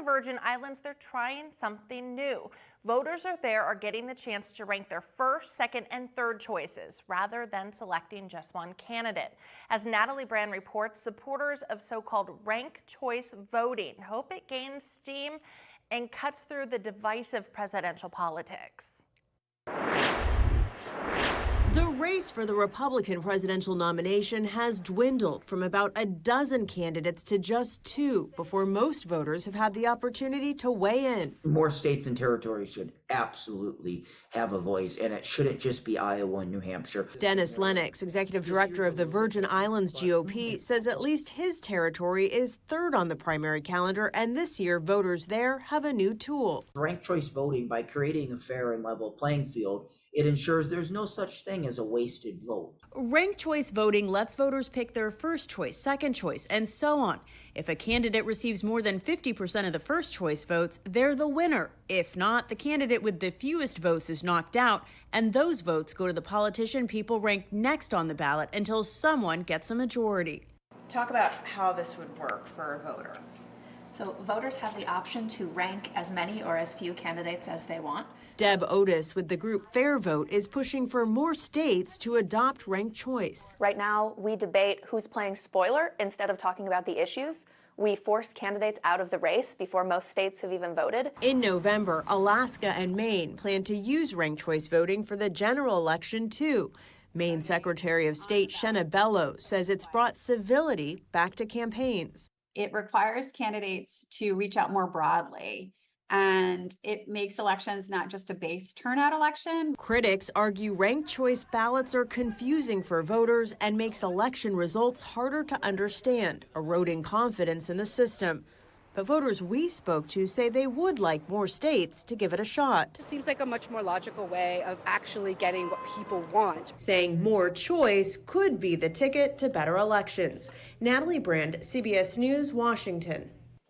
the Virgin Islands, they're trying something new. Voters are getting the chance to rank their first, second, and third choices rather than selecting just one candidate. As Natalie Brand reports, supporters of so-called ranked choice voting hope it gains steam and cuts through the divisive presidential politics. The race for the Republican presidential nomination has dwindled from about a dozen candidates to just 2 before most voters have had the opportunity to weigh in. More states and territories should absolutely have a voice, and it shouldn't just be Iowa and New Hampshire. Dennis Lennox, executive director of the Virgin Islands GOP, says at least his territory is third on the primary calendar, and this year voters there have a new tool. Ranked choice voting, by creating a fair and level playing field, it ensures there's no such thing as a wasted vote. Ranked choice voting lets voters pick their first choice, second choice, and so on. If a candidate receives more than 50% of the first choice votes, they're the winner. If not, the candidate with the fewest votes is knocked out, and those votes go to the politician people ranked next on the ballot until someone gets a majority. Talk about how this would work for a voter. So voters have the option to rank as many or as few candidates as they want. Deb Otis with the group Fair Vote is pushing for more states to adopt ranked choice. Right now, we debate who's playing spoiler instead of talking about the issues. We force candidates out of the race before most states have even voted. In November, Alaska and Maine plan to use ranked choice voting for the general election, too. Maine Secretary of State Shenna Bellows says it's brought civility back to campaigns. It requires candidates to reach out more broadly, and it makes elections not just a base turnout election. Critics argue ranked choice ballots are confusing for voters and makes election results harder to understand, eroding confidence in the system. But voters we spoke to say they would like more states to give it a shot. It seems like a much more logical way of actually getting what people want. Saying more choice could be the ticket to better elections. Natalie Brand, CBS News, Washington.